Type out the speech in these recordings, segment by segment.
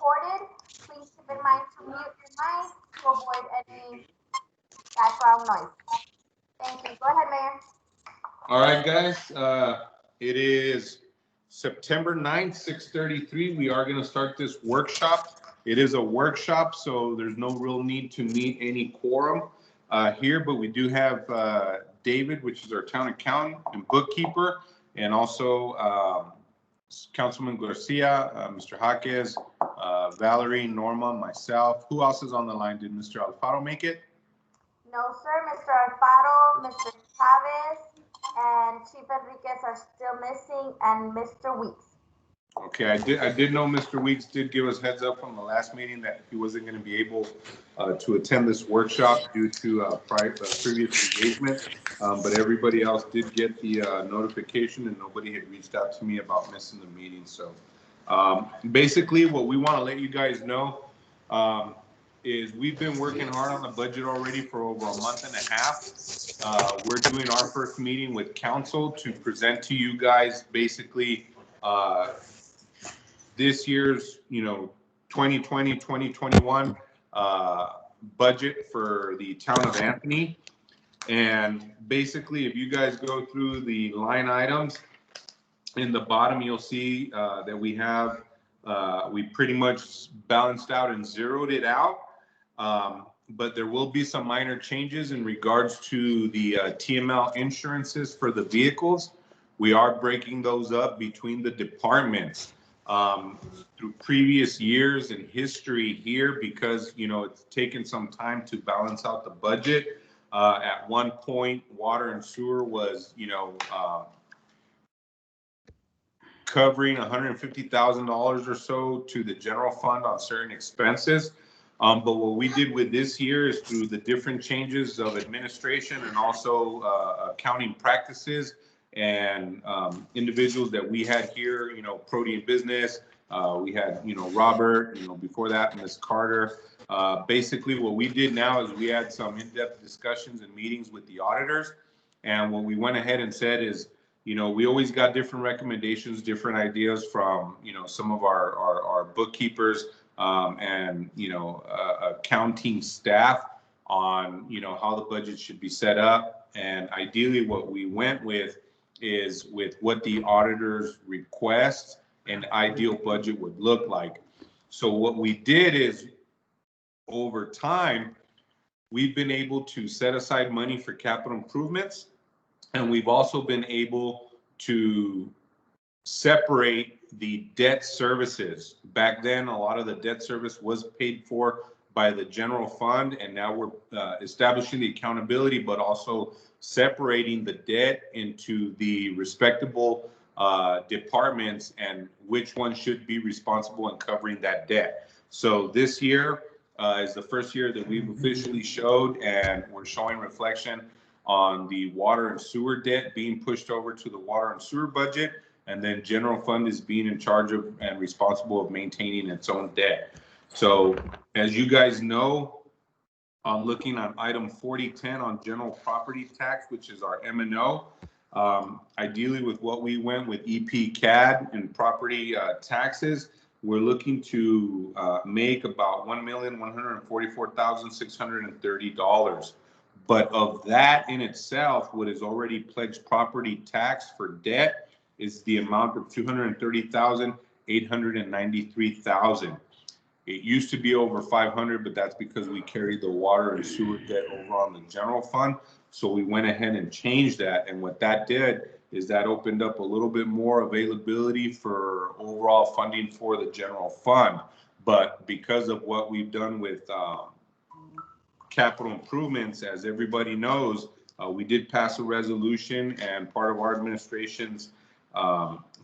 recorded. Please keep in mind to mute your mic to avoid any background noise. Thank you. Go ahead, Mayor. All right, guys. It is September 9th, 6:33. We are going to start this workshop. It is a workshop, so there's no real need to meet any quorum here, but we do have David, which is our town accountant and bookkeeper, and also Councilman Garcia, Mr. Jaquez, Valerie, Norma, myself. Who else is on the line? Did Mr. Alfaro make it? No, sir. Mr. Alfaro, Mr. Chavez, and Chief Enriquez are still missing, and Mr. Weeks. Okay, I did know Mr. Weeks did give us heads up from the last meeting that he wasn't going to be able to attend this workshop due to previous engagement, but everybody else did get the notification, and nobody had reached out to me about missing the meeting. So basically what we want to let you guys know is we've been working hard on the budget already for over a month and a half. We're doing our first meeting with council to present to you guys basically this year's, 2020, 2021 budget for the town of Anthony. And basically, if you guys go through the line items, in the bottom, you'll see that we have, we pretty much balanced out and zeroed it out. But there will be some minor changes in regards to the TML insurances for the vehicles. We are breaking those up between the departments. Through previous years and history here, because it's taken some time to balance out the budget. At one point, water and sewer was covering $150,000 or so to the general fund on certain expenses. But what we did with this year is through the different changes of administration and also accounting practices and individuals that we had here, Protein Business, we had, Robert, before that, Ms. Carter. Basically, what we did now is we had some in-depth discussions and meetings with the auditors. And what we went ahead and said is, we always got different recommendations, different ideas from, some of our bookkeepers and, accounting staff on, how the budget should be set up. And ideally, what we went with is with what the auditors request an ideal budget would look like. So what we did is over time, we've been able to set aside money for capital improvements. And we've also been able to separate the debt services. Back then, a lot of the debt service was paid for by the general fund, and now we're establishing the accountability, but also separating the debt into the respectable departments and which one should be responsible in covering that debt. So this year is the first year that we've officially showed, and we're showing reflection on the water and sewer debt being pushed over to the water and sewer budget, and then general fund is being in charge of and responsible of maintaining its own debt. So as you guys know, I'm looking on item 4010 on general property tax, which is our M&O. Ideally, with what we went with EP-CAD and property taxes, we're looking to make about $1,144,630. But of that in itself, what is already pledged property tax for debt is the amount of $230,893,000. It used to be over 500, but that's because we carried the water and sewer debt over on the general fund. So we went ahead and changed that. And what that did is that opened up a little bit more availability for overall funding for the general fund. But because of what we've done with capital improvements, as everybody knows, we did pass a resolution, and part of our administration's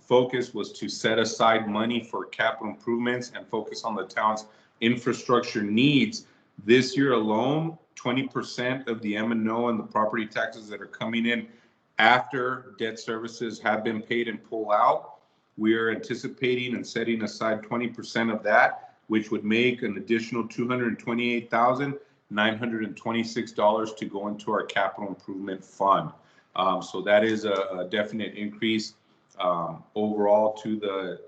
focus was to set aside money for capital improvements and focus on the town's infrastructure needs. This year alone, 20% of the M&O and the property taxes that are coming in after debt services have been paid and pull out. We are anticipating and setting aside 20% of that, which would make an additional $228,926 to go into our capital improvement fund. So that is a definite increase overall to the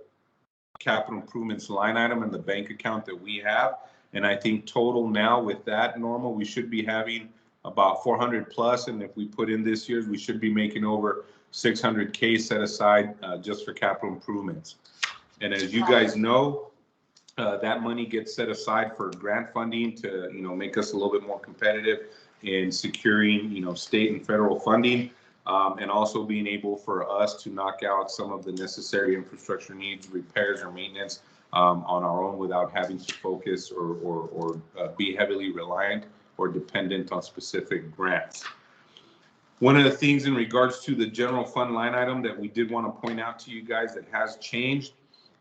capital improvements line item in the bank account that we have. And I think total now with that normal, we should be having about 400 plus. And if we put in this year's, we should be making over 600K set aside just for capital improvements. And as you guys know, that money gets set aside for grant funding to, make us a little bit more competitive in securing, state and federal funding, and also being able for us to knock out some of the necessary infrastructure needs, repairs or maintenance on our own without having to focus or be heavily reliant or dependent on specific grants. One of the things in regards to the general fund line item that we did want to point out to you guys that has changed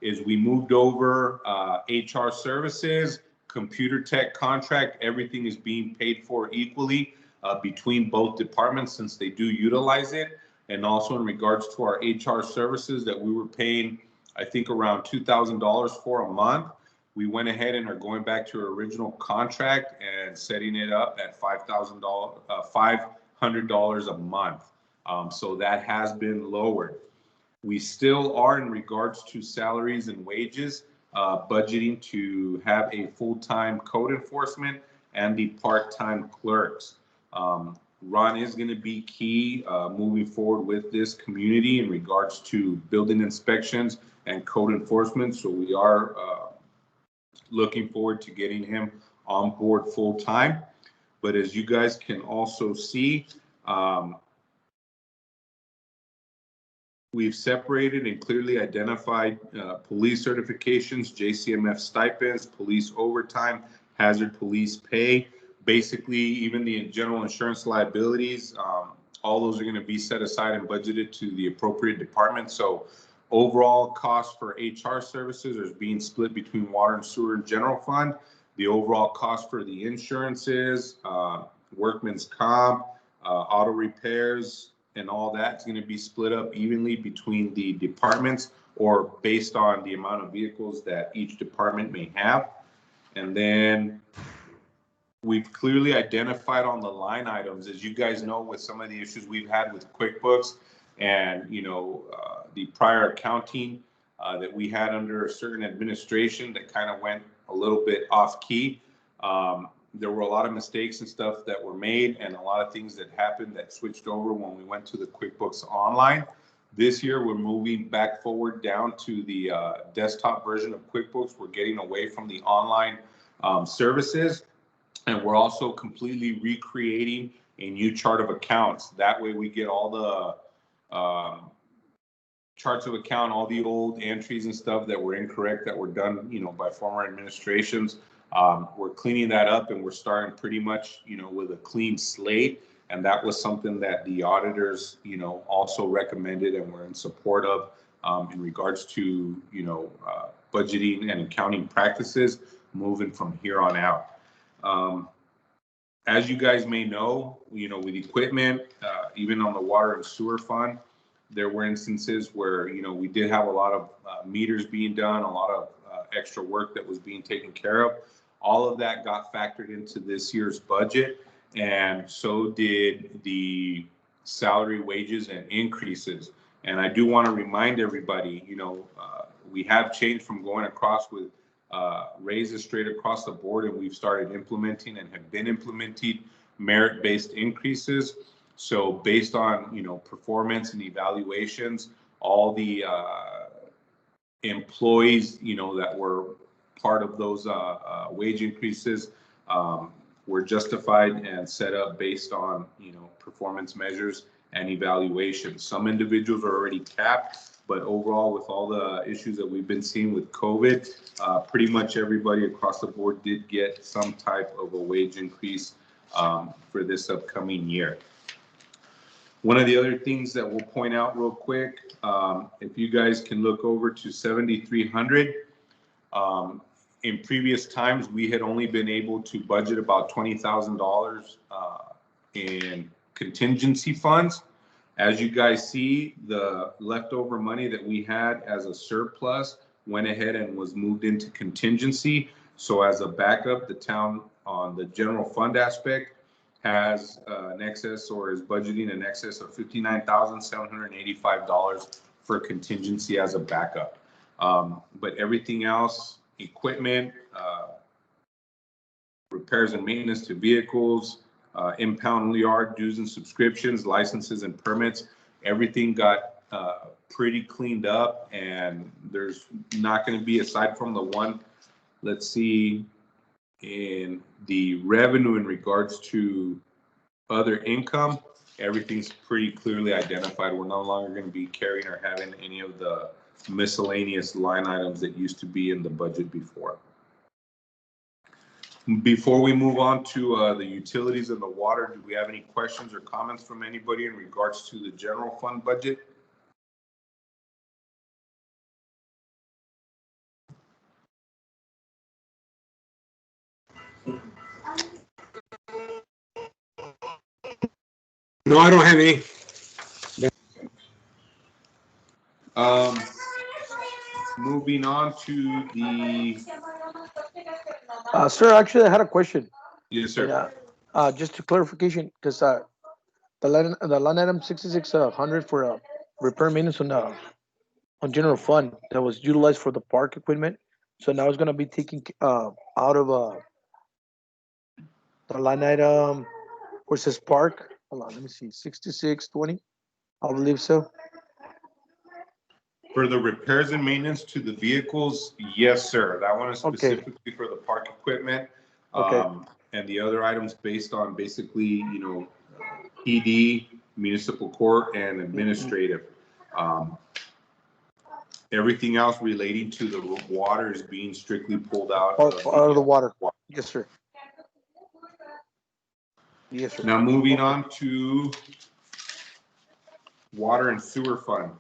is we moved over HR services, computer tech contract, everything is being paid for equally between both departments since they do utilize it. And also in regards to our HR services that we were paying, I think around $2,000 for a month, we went ahead and are going back to our original contract and setting it up at $500 a month. So that has been lowered. We still are in regards to salaries and wages, budgeting to have a full-time code enforcement and the part-time clerks. Ron is going to be key moving forward with this community in regards to building inspections and code enforcement. So we are looking forward to getting him on board full-time. But as you guys can also see, we've separated and clearly identified police certifications, JCMF stipends, police overtime, hazard police pay. Basically, even the general insurance liabilities, all those are going to be set aside and budgeted to the appropriate department. So overall cost for HR services is being split between water and sewer and general fund. The overall cost for the insurances, workman's comp, auto repairs, and all that's going to be split up evenly between the departments or based on the amount of vehicles that each department may have. And then we've clearly identified on the line items, as you guys know, with some of the issues we've had with QuickBooks and, the prior accounting that we had under a certain administration that kind of went a little bit off key. There were a lot of mistakes and stuff that were made and a lot of things that happened that switched over when we went to the QuickBooks Online. This year, we're moving back forward down to the desktop version of QuickBooks. We're getting away from the online services, and we're also completely recreating a new chart of accounts. That way we get all the charts of account, all the old entries and stuff that were incorrect, that were done, by former administrations. We're cleaning that up and we're starting pretty much, with a clean slate. And that was something that the auditors, also recommended and were in support of in regards to, budgeting and accounting practices moving from here on out. As you guys may know, with equipment, even on the water and sewer fund, there were instances where, we did have a lot of meters being done, a lot of extra work that was being taken care of. All of that got factored into this year's budget, and so did the salary, wages, and increases. And I do want to remind everybody, we have changed from going across with raises straight across the board, and we've started implementing and have been implementing merit-based increases. So based on, performance and evaluations, all the employees, that were part of those wage increases were justified and set up based on, performance measures and evaluations. Some individuals are already capped, but overall, with all the issues that we've been seeing with COVID, pretty much everybody across the board did get some type of a wage increase for this upcoming year. One of the other things that we'll point out real quick, if you guys can look over to 7,300, in previous times, we had only been able to budget about $20,000 in contingency funds. As you guys see, the leftover money that we had as a surplus went ahead and was moved into contingency. So as a backup, the town on the general fund aspect has an excess or is budgeting an excess of $59,785 for contingency as a backup. But everything else, equipment, repairs and maintenance to vehicles, impound yard dues and subscriptions, licenses and permits, everything got pretty cleaned up, and there's not going to be, aside from the one, let's see, in the revenue in regards to other income, everything's pretty clearly identified. We're no longer going to be carrying or having any of the miscellaneous line items that used to be in the budget before. Before we move on to the utilities and the water, do we have any questions or comments from anybody in regards to the general fund budget? No, I don't have any. Moving on to the, Sir, actually, I had a question. yes, sir. Just to clarification, because the line item 6600 for repair maintenance on general fund that was utilized for the park equipment. So now it's gonna be taken out of the line item where it says park. Hold on, let me see, 6620. I believe so. For the repairs and maintenance to the vehicles, yes, sir. That one is Okay. specifically for the park equipment. Okay. And the other items based on basically, PD, municipal court, and administrative. Everything else relating to the water is being strictly pulled out Out of the water. Yes, sir. Yes, sir. Now moving on to water and sewer fund.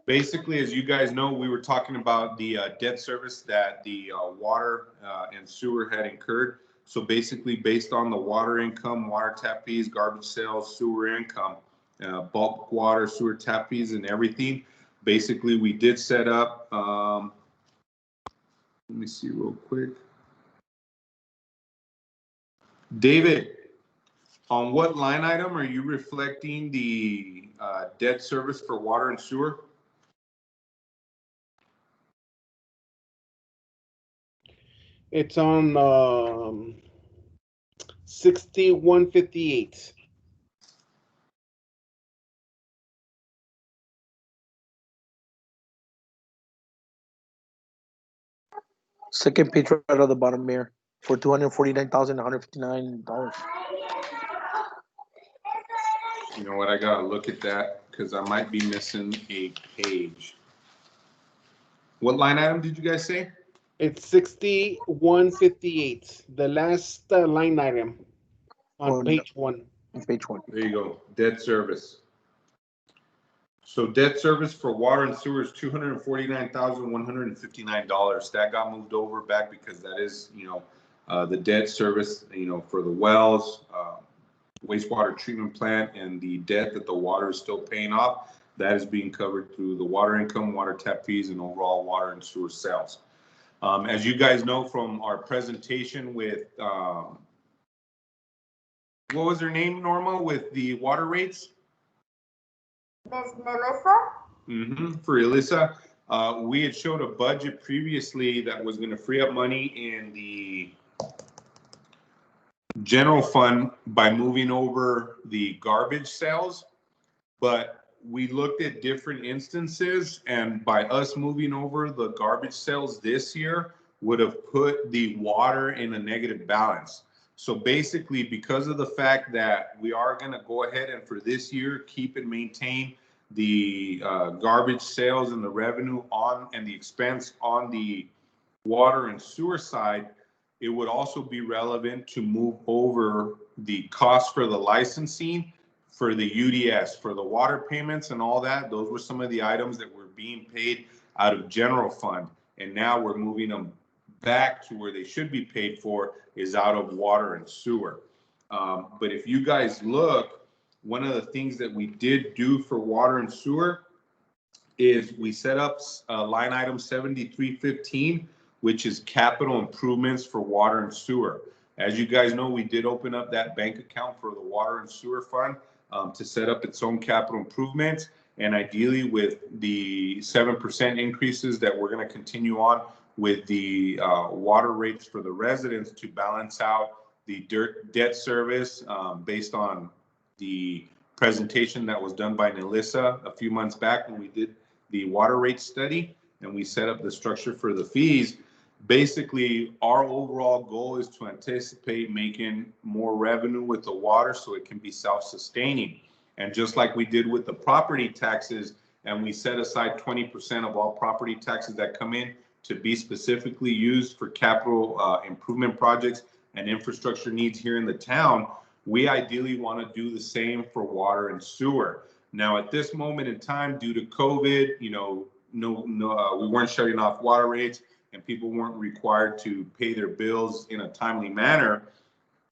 Basically, as you guys know, we were talking about the debt service that the water and sewer had incurred. So basically, based on the water income, water tap fees, garbage sales, sewer income, bulk water, sewer tap fees, and everything, basically, we did set up, let me see real quick. David, on what line item are you reflecting the debt service for water and sewer? It's on 6158. Second page right at the bottom here for $249,159. You know what? I gotta look at that because I might be missing a page. What line item did you guys say? It's 6158. The last line item on page 1. On page 1. There you go. Debt service. So debt service for water and sewer is $249,159. That got moved over back because that is, the debt service, for the wells, wastewater treatment plant, and the debt that the water is still paying off. That is being covered through the water income, water tap fees, and overall water and sewer sales. As you guys know from our presentation with, what was her name, Norma, with the water rates? Ms. Melissa? For Alyssa, we had showed a budget previously that was going to free up money in the general fund by moving over the garbage sales, but we looked at different instances, and by us moving over the garbage sales this year would have put the water in a negative balance. So basically, because of the fact that we are going to go ahead and for this year keep and maintain the garbage sales and the revenue on and the expense on the water and sewer side, it would also be relevant to move over the cost for the licensing, for the UDS, for the water payments and all that. Those were some of the items that were being paid out of general fund. And now we're moving them back to where they should be paid for, is out of water and sewer. But if you guys look, one of the things that we did do for water and sewer is we set up line item 7315, which is capital improvements for water and sewer. As you guys know, we did open up that bank account for the water and sewer fund to set up its own capital improvements. And ideally with the 7% increases that we're going to continue on with the water rates for the residents to balance out the debt service based on the presentation that was done by Melissa a few months back when we did the water rate study and we set up the structure for the fees. Basically, our overall goal is to anticipate making more revenue with the water so it can be self-sustaining. And just like we did with the property taxes, and we set aside 20% of all property taxes that come in to be specifically used for capital improvement projects and infrastructure needs here in the town, we ideally want to do the same for water and sewer. Now, at this moment in time, due to COVID, we weren't shutting off water rates and people weren't required to pay their bills in a timely manner.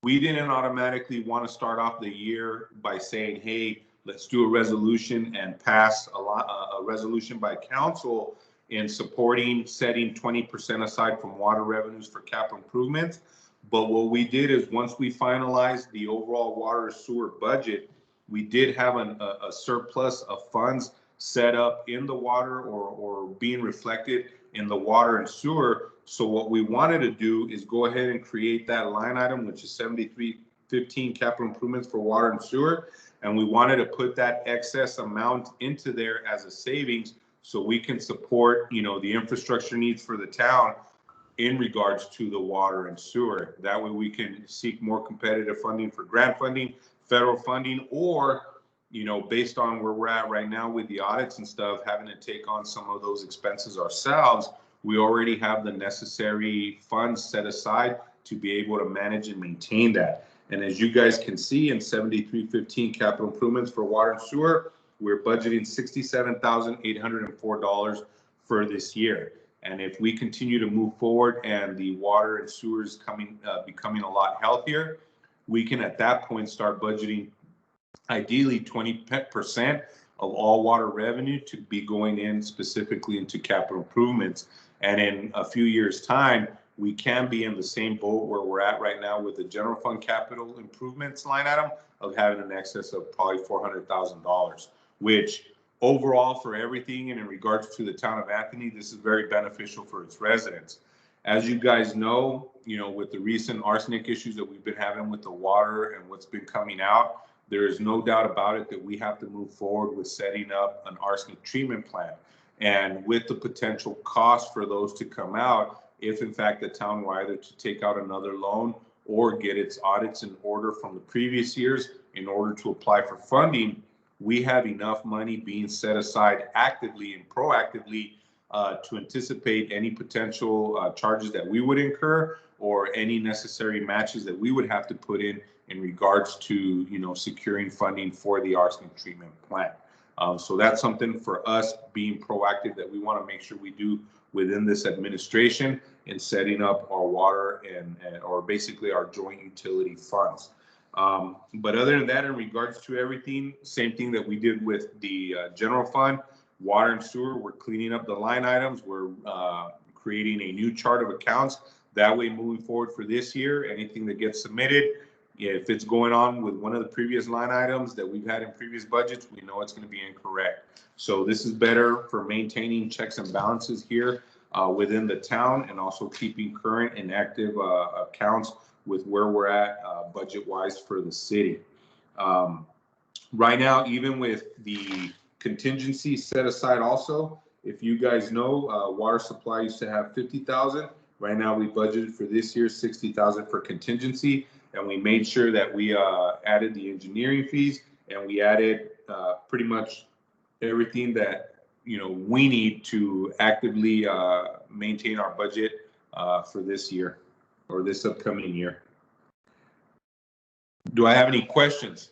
We didn't automatically want to start off the year by saying, hey, let's do a resolution and pass a resolution by council in supporting setting 20% aside from water revenues for capital improvements. But what we did is once we finalized the overall water sewer budget, we did have a surplus of funds set up in the water or being reflected in the water and sewer. So what we wanted to do is go ahead and create that line item, which is 7315 capital improvements for water and sewer. And we wanted to put that excess amount into there as a savings so we can support, the infrastructure needs for the town in regards to the water and sewer. That way we can seek more competitive funding for grant funding, federal funding, or, based on where we're at right now with the audits and stuff, having to take on some of those expenses ourselves, we already have the necessary funds set aside to be able to manage and maintain that. And as you guys can see in 7315 capital improvements for water and sewer, we're budgeting $67,804 for this year. And if we continue to move forward and the water and sewer is becoming a lot healthier, we can at that point start budgeting ideally 20% of all water revenue to be going in specifically into capital improvements. And in a few years' time, we can be in the same boat where we're at right now with the general fund capital improvements line item of having an excess of probably $400,000, which overall for everything and in regards to the town of Anthony, this is very beneficial for its residents. As you guys know, with the recent arsenic issues that we've been having with the water and what's been coming out, there is no doubt about it that we have to move forward with setting up an arsenic treatment plant. And with the potential cost for those to come out, if in fact the town were either to take out another loan or get its audits in order from the previous years in order to apply for funding, we have enough money being set aside actively and proactively to anticipate any potential charges that we would incur or any necessary matches that we would have to put in regards to, securing funding for the arsenic treatment plant. So that's something for us being proactive that we want to make sure we do within this administration in setting up our water or basically our joint utility funds. But other than that, in regards to everything, same thing that we did with the general fund, water and sewer, we're cleaning up the line items. We're creating a new chart of accounts. That way, moving forward for this year, anything that gets submitted, if it's going on with one of the previous line items that we've had in previous budgets, we know it's going to be incorrect. So this is better for maintaining checks and balances here within the town and also keeping current and active accounts with where we're at budget-wise for the city. Right now, even with the contingency set aside also, if you guys know, water supply used to have 50,000. Right now, we budgeted for this year 60,000 for contingency, and we made sure that we added the engineering fees and we added pretty much everything that we need to actively maintain our budget for this year or this upcoming year. Do I have any questions?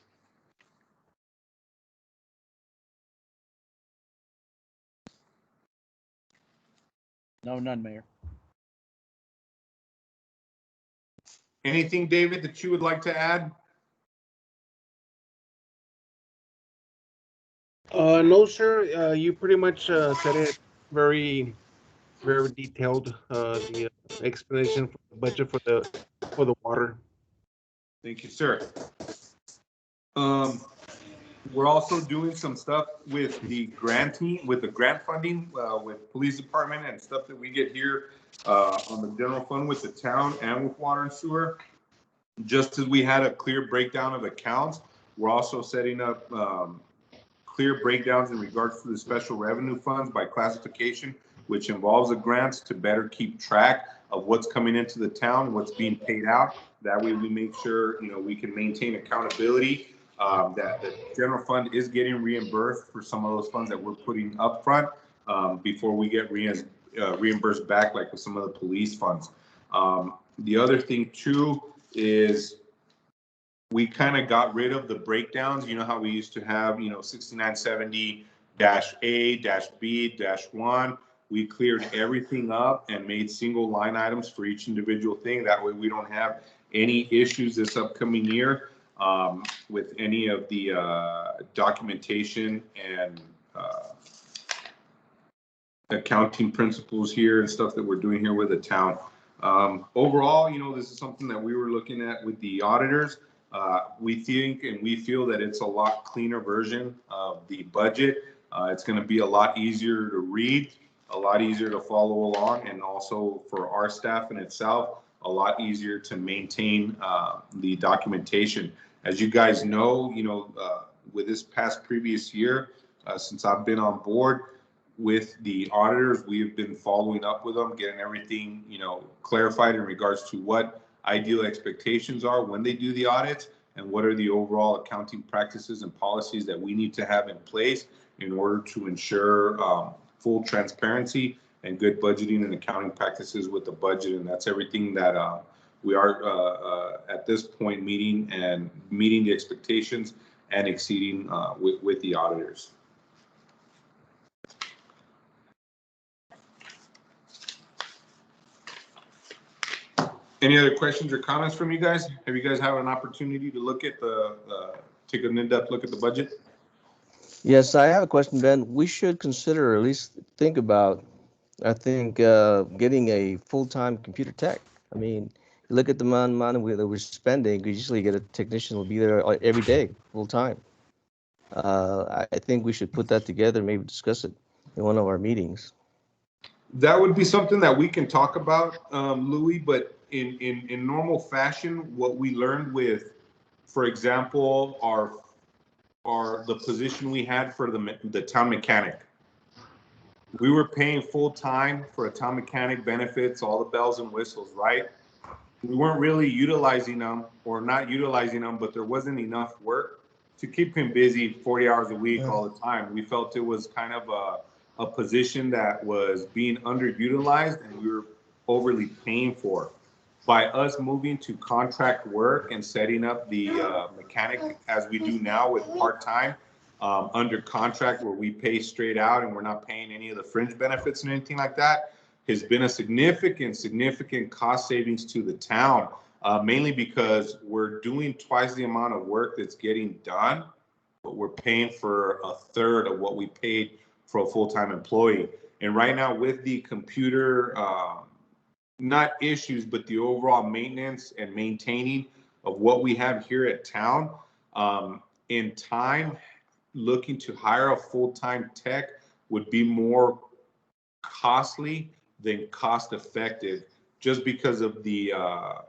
No, none, Mayor. Anything, David, that you would like to add? No, sir. You pretty much said it very, very detailed. The explanation for the budget for the water. Thank you, sir. We're also doing some stuff with the granting, with the grant funding, with police department and stuff that we get here on the general fund with the town and with water and sewer. Just as we had a clear breakdown of accounts, we're also setting up clear breakdowns in regards to the special revenue funds by classification, which involves the grants to better keep track of what's coming into the town, what's being paid out. That way we make sure, we can maintain accountability, that the general fund is getting reimbursed for some of those funds that we're putting up front before we get reimbursed back, like with some of the police funds. The other thing too is we kind of got rid of the breakdowns. You know how we used to have, 6970-A-B-1. We cleared everything up and made single line items for each individual thing. That way we don't have any issues this upcoming year with any of the documentation and accounting principles here and stuff that we're doing here with the town. Overall, this is something that we were looking at with the auditors. We think and we feel that it's a lot cleaner version of the budget. It's going to be a lot easier to read, a lot easier to follow along, and also for our staff in itself, a lot easier to maintain the documentation. As you guys know, with this previous year, since I've been on board with the auditors, we've been following up with them, getting everything, clarified in regards to what ideal expectations are when they do the audits and what are the overall accounting practices and policies that we need to have in place in order to ensure full transparency and good budgeting and accounting practices with the budget. And that's everything that we are at this point meeting the expectations and exceeding with the auditors. Any other questions or comments from you guys? Have you guys had an opportunity to look at take an in-depth look at the budget? Yes, I have a question, Ben. We should consider, or at least think about, I think, getting a full-time computer tech. I mean, look at the amount of money that we're spending. You usually get a technician will be there every day, full-time. I think we should put that together, maybe discuss it in one of our meetings. That would be something that we can talk about, Louis, but in normal fashion, what we learned with, for example, the position we had for the town mechanic. We were paying full time for a town mechanic, benefits, all the bells and whistles, right? We weren't really utilizing them or not utilizing them, but there wasn't enough work to keep him busy 40 hours a week all the time. We felt it was kind of a position that was being underutilized and we were overly paying for. By us moving to contract work and setting up the mechanic as we do now with part-time under contract where we pay straight out and we're not paying any of the fringe benefits and anything like that, has been a significant cost savings to the town, mainly because we're doing twice the amount of work that's getting done, but we're paying for a third of what we paid for a full-time employee. And right now with the computer, not issues, but the overall maintenance and maintaining of what we have here at town, in time, looking to hire a full-time tech would be more costly than cost effective, just because of the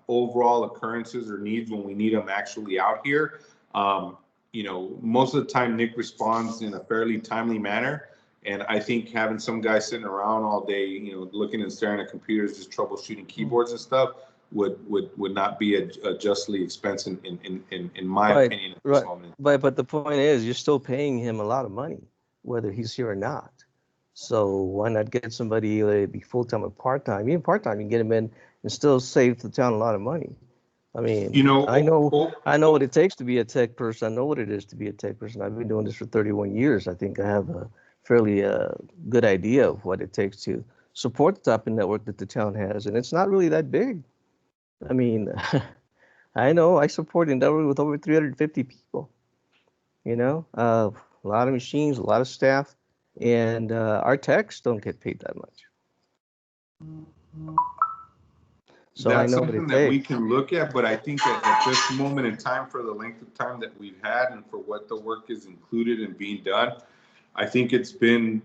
overall occurrences or needs when we need them actually out here. Most of the time Nick responds in a fairly timely manner. And I think having some guy sitting around all day, looking and staring at computers, just troubleshooting keyboards and stuff would not be a justly expensive in my opinion at this moment. But the point is, you're still paying him a lot of money, whether he's here or not. So why not get somebody to be full-time or part-time? Even part-time, you can get him in and still save the town a lot of money. I mean, I know what it takes to be a tech person. I know what it is to be a tech person. I've been doing this for 31 years. I think I have a fairly good idea of what it takes to support the type of network that the town has. And it's not really that big. I mean, I know I support Endeavor with over 350 people, a lot of machines, a lot of staff, and our techs don't get paid that much. So I That's know what something it that we takes. can look at, but I think that at this moment in time, for the length of time that we've had and for what the work is included and being done, I think it's been,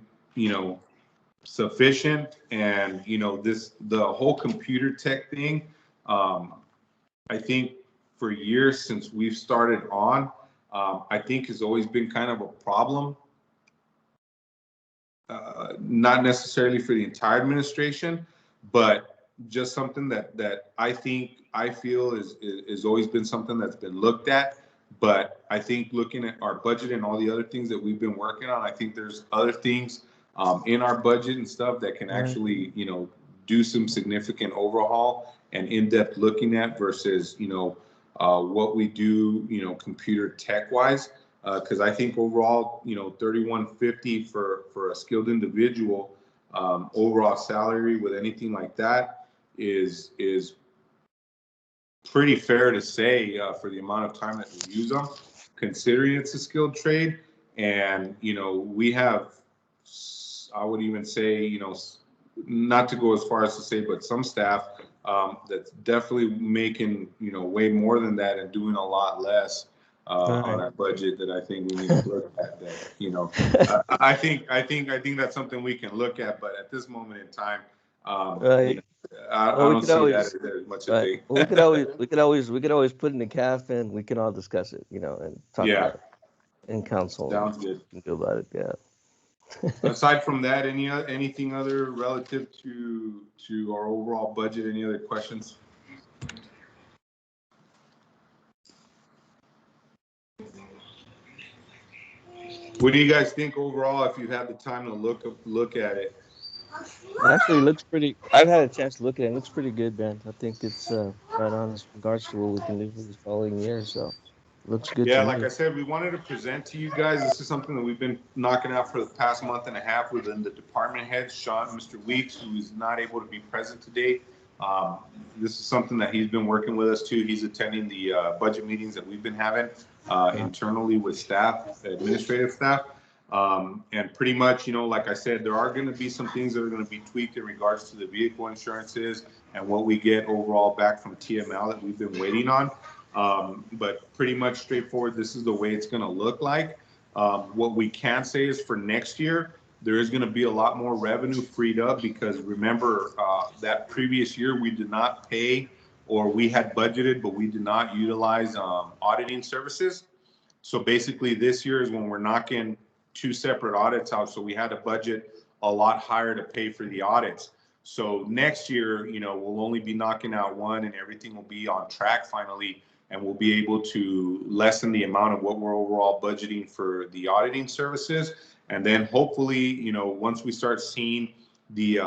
sufficient. And, the whole computer tech thing, I think for years since we've started on, I think has always been kind of a problem. Not necessarily for the entire administration, but just something that I feel is always been something that's been looked at. But I think looking at our budget and all the other things that we've been working on, I think there's other things in our budget and stuff that can actually, do some significant overhaul and in-depth looking at versus, what we do, computer tech wise. Because I think overall, 3150 for a skilled individual, overall salary with anything like that is pretty fair to say for the amount of time that we use them, considering it's a skilled trade. And we have, I would even say, not to go as far as to say, but some staff that's definitely making way more than that and doing a lot less. On our budget that I think we need to look at. That I think that's something we can look at, but at this moment in time, Right. I Well, we don't could see always, that as much a right. thing. Well, we could always put in the CAF and we can all discuss it, and talk Yeah, about it in council sounds good. and do about it. Yeah. Aside from that, anything other relative to our overall budget? Any other questions? What do you guys think overall, if you had the time to look at it? It actually looks pretty. I've had a chance to look at it. It looks pretty good, man. I think it's right on as regards to what we can do for this following year. So, it looks good to Yeah, like me. I said, we wanted to present to you guys. This is something that we've been knocking out for the past month and a half within the department heads. Sean, Mr. Weeks, who is not able to be present today. This is something that he's been working with us too. He's attending the budget meetings that we've been having internally with staff, administrative staff. And pretty much, like I said, there are going to be some things that are going to be tweaked in regards to the vehicle insurances and what we get overall back from TML that we've been waiting on. But pretty much straightforward, this is the way it's going to look like. What we can say is for next year, there is going to be a lot more revenue freed up because remember that previous year we did not pay, or we had budgeted, but we did not utilize auditing services. So basically this year is when we're knocking 2 separate audits out. So we had to budget a lot higher to pay for the audits. So next year, we'll only be knocking out one and everything will be on track finally. And we'll be able to lessen the amount of what we're overall budgeting for the auditing services. And then hopefully, once we start seeing the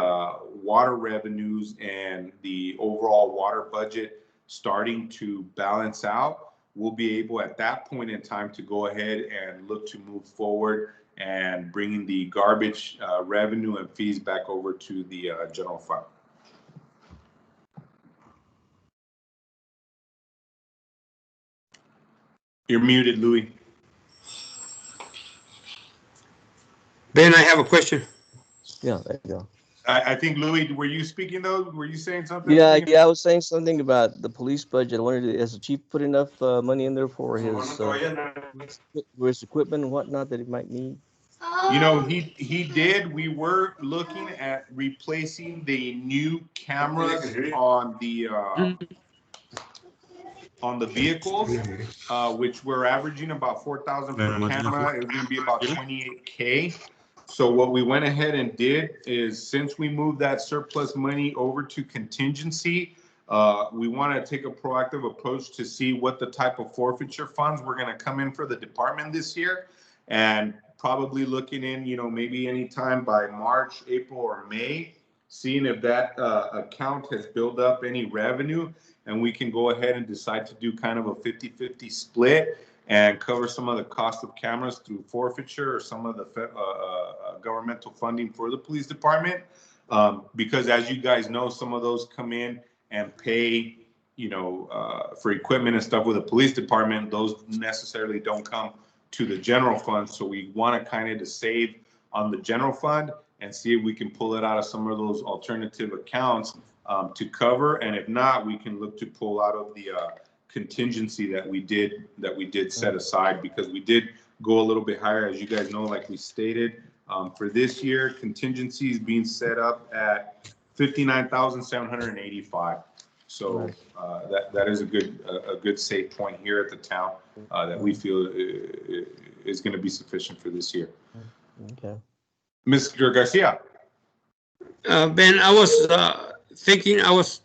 water revenues and the overall water budget starting to balance out, we'll be able at that point in time to go ahead and look to move forward and bringing the garbage revenue and fees back over to the general fund. You're muted, Louis. Ben, I have a question. Yeah, there you go. I think, Louis, were you speaking though? Were you saying something? Yeah, I was saying something about the police budget. I wondered, has the chief put enough money in there for his equipment and whatnot that he might need? He did. We were looking at replacing the new cameras on the vehicles, which we're averaging about 4,000 per camera. It was going to be about 28K. So what we went ahead and did is, since we moved that surplus money over to contingency, we want to take a proactive approach to see what the type of forfeiture funds were going to come in for the department this year, and probably looking in, maybe anytime by March, April, or May, seeing if that account has built up any revenue, and we can go ahead and decide to do kind of a 50-50 split and cover some of the cost of cameras through forfeiture or some of the governmental funding for the police department. Because as you guys know, some of those come in and pay, for equipment and stuff with the police department. Those necessarily don't come to the general fund. So we want to kind of save on the general fund and see if we can pull it out of some of those alternative accounts to cover. And if not, we can look to pull out of the contingency that we did set aside, because we did go a little bit higher, as you guys know, like we stated. For this year, contingency is being set up at 59,785. So that is a good safe point here at the town that we feel is going to be sufficient for this year. Okay. Mr. Garcia. Ben, I was thinking, I was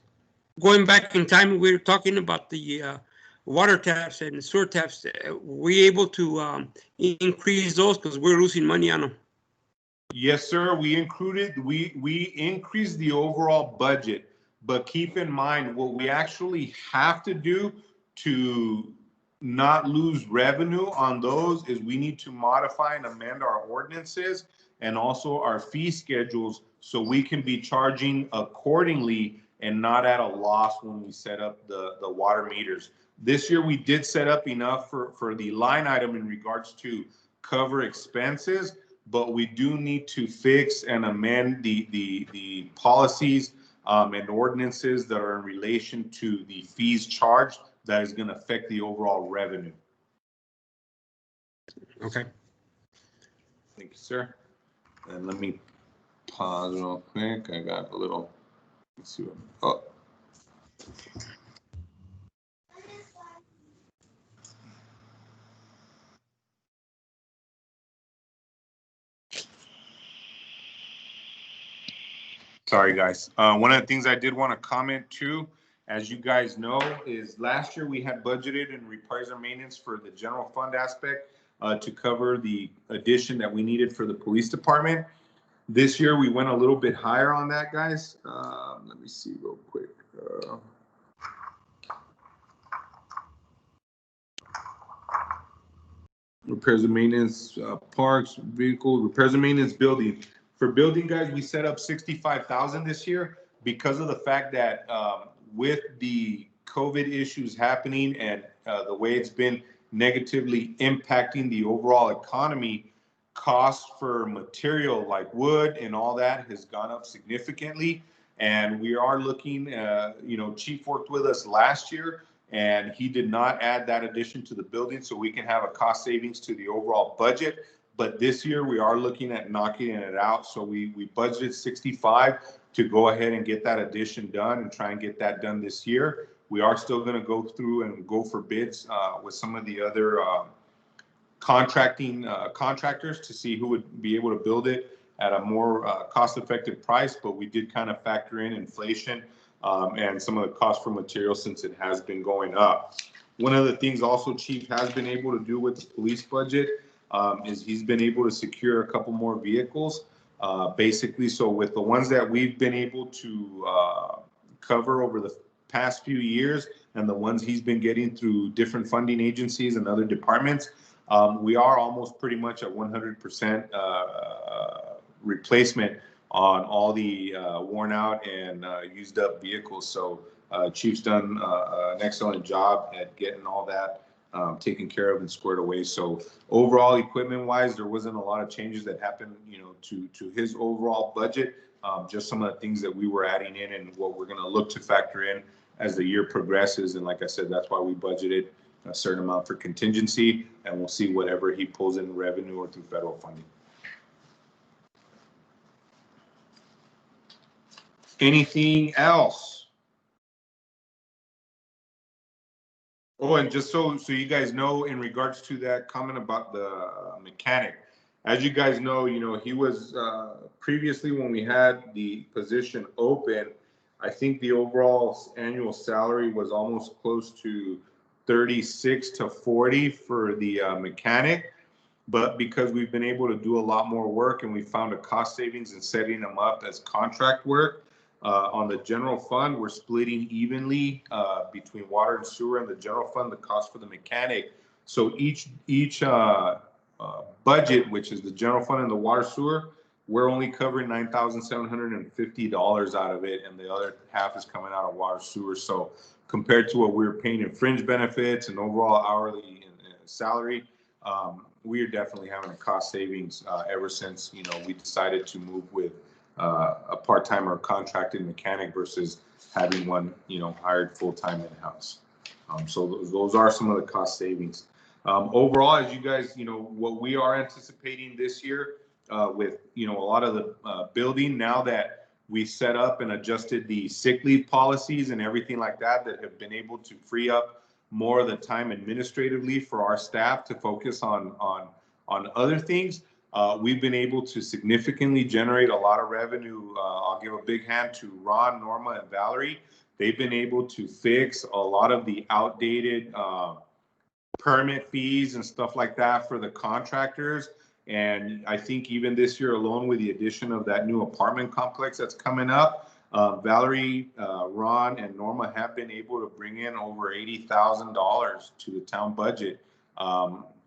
going back in time. We were talking about the water taps and sewer taps. Were we able to increase those because we're losing money on them? Yes, sir. We increased the overall budget, but keep in mind what we actually have to do to not lose revenue on those is we need to modify and amend our ordinances and also our fee schedules so we can be charging accordingly and not at a loss when we set up the water meters. This year we did set up enough for the line item in regards to cover expenses, but we do need to fix and amend the policies and ordinances that are in relation to the fees charged that is going to affect the overall revenue. Okay. Thank you, sir. And let me pause real quick. I got a little, let's see what, oh. Sorry, guys. One of the things I did want to comment too, as you guys know, is last year we had budgeted in repairs and maintenance for the general fund aspect to cover the addition that we needed for the police department. This year we went a little bit higher on that, guys. Let me see real quick. Repairs and maintenance, parks, vehicle, repairs and maintenance, building. For building, guys, we set up 65,000 this year because of the fact that with the COVID issues happening and the way it's been negatively impacting the overall economy, cost for material like wood and all that has gone up significantly. And we are looking, Chief worked with us last year and he did not add that addition to the building so we can have a cost savings to the overall budget. But this year we are looking at knocking it out. So we budgeted 65 to go ahead and get that addition done and try and get that done this year. We are still going to go through and go for bids with some of the other contractors to see who would be able to build it at a more cost-effective price. But we did kind of factor in inflation and some of the cost for materials since it has been going up. One of the things also Chief has been able to do with the police budget is he's been able to secure a couple more vehicles. Basically, so with the ones that we've been able to cover over the past few years and the ones he's been getting through different funding agencies and other departments, we are almost pretty much at 100% replacement on all the worn out and used up vehicles. So Chief's done an excellent job at getting all that taken care of and squared away. So overall, equipment wise, there wasn't a lot of changes that happened, to his overall budget. Just some of the things that we were adding in and what we're going to look to factor in as the year progresses. And like I said, that's why we budgeted a certain amount for contingency, and we'll see whatever he pulls in revenue or through federal funding. Anything else? Oh, and just so you guys know, in regards to that comment about the mechanic, as you guys know, he was previously when we had the position open, I think the overall annual salary was almost close to 36 to 40 for the mechanic. But because we've been able to do a lot more work and we found a cost savings in setting them up as contract work, on the general fund, we're splitting evenly between water and sewer and the general fund, the cost for the mechanic. So each budget, which is the general fund and the water sewer, we're only covering $9,750 out of it, and the other half is coming out of water sewer. So compared to what we were paying in fringe benefits and overall hourly and salary, we are definitely having a cost savings ever since, you know, we decided to move with a part-time or contracted mechanic versus having one, you know, hired full-time in-house. So those are some of the cost savings. Overall, as you guys, you know, what we are anticipating this year with, you know, a lot of the building, now that we set up and adjusted the sick leave policies and everything like that, that have been able to free up more of the time administratively for our staff to focus on other things. We've been able to significantly generate a lot of revenue. I'll give a big hand to Ron, Norma, and Valerie. They've been able to fix a lot of the outdated permit fees and stuff like that for the contractors. And I think even this year alone, with the addition of that new apartment complex that's coming up, Valerie, Ron, and Norma have been able to bring in over $80,000 to the town budget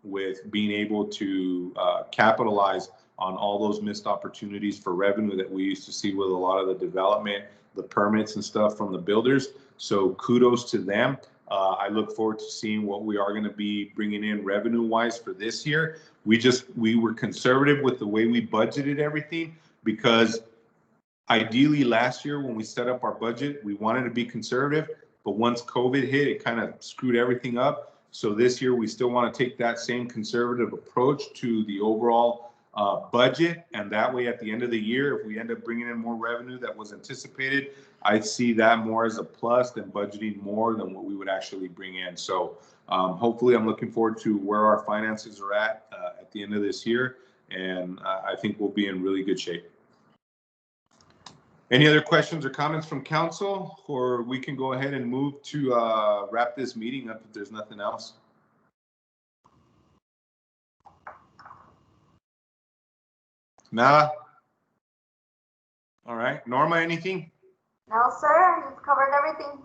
with being able to capitalize on all those missed opportunities for revenue that we used to see with a lot of the development, the permits and stuff from the builders. So kudos to them. I look forward to seeing what we are going to be bringing in revenue-wise for this year. We were conservative with the way we budgeted everything, because ideally last year when we set up our budget, we wanted to be conservative, but once COVID hit, it kind of screwed everything up. So this year we still want to take that same conservative approach to the overall budget, and that way at the end of the year, if we end up bringing in more revenue that was anticipated, I see that more as a plus than budgeting more than what we would actually bring in. So hopefully I'm looking forward to where our finances are at the end of this year, and I think we'll be in really good shape. Any other questions or comments from council, or we can go ahead and move to wrap this meeting up if there's nothing else? Nah. All right, Norma, anything? No, sir, you've covered everything.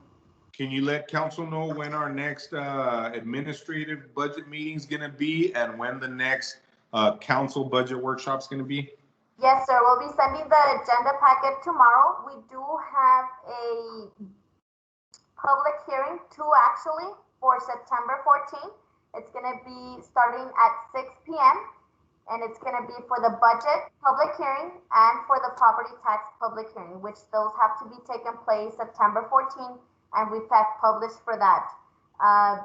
Can you let council know when our next administrative budget meeting is going to be, and when the next council budget workshop is going to be? Yes, sir, we'll be sending the agenda packet tomorrow. We do have a public hearing, two actually, for September 14th. It's going to be starting at 6 p.m. and it's going to be for the budget public hearing and for the property tax public hearing, which those have to be taken place September 14th, and we've had published for that.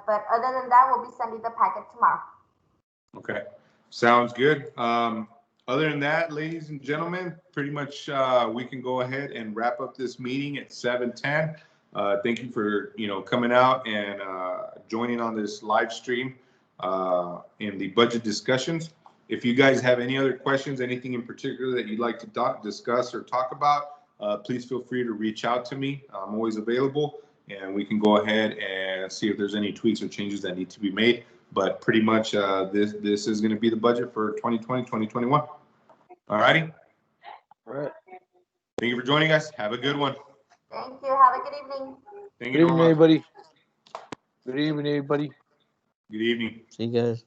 But other than that, we'll be sending the packet tomorrow. Okay, sounds good. Other than that, ladies and gentlemen, pretty much we can go ahead and wrap up this meeting at 7:10. Thank you for coming out and joining on this live stream in the budget discussions. If you guys have any other questions, anything in particular that you'd like to discuss or talk about, please feel free to reach out to me. I'm always available, and we can go ahead and see if there's any tweaks or changes that need to be made. But pretty much this is going to be the budget for 2020, 2021. All righty. All right. Thank you for joining us. Have a good one. Thank you. Have a good evening. Thank Good you, evening, Norma. everybody. Good evening, everybody. Good evening. See you guys.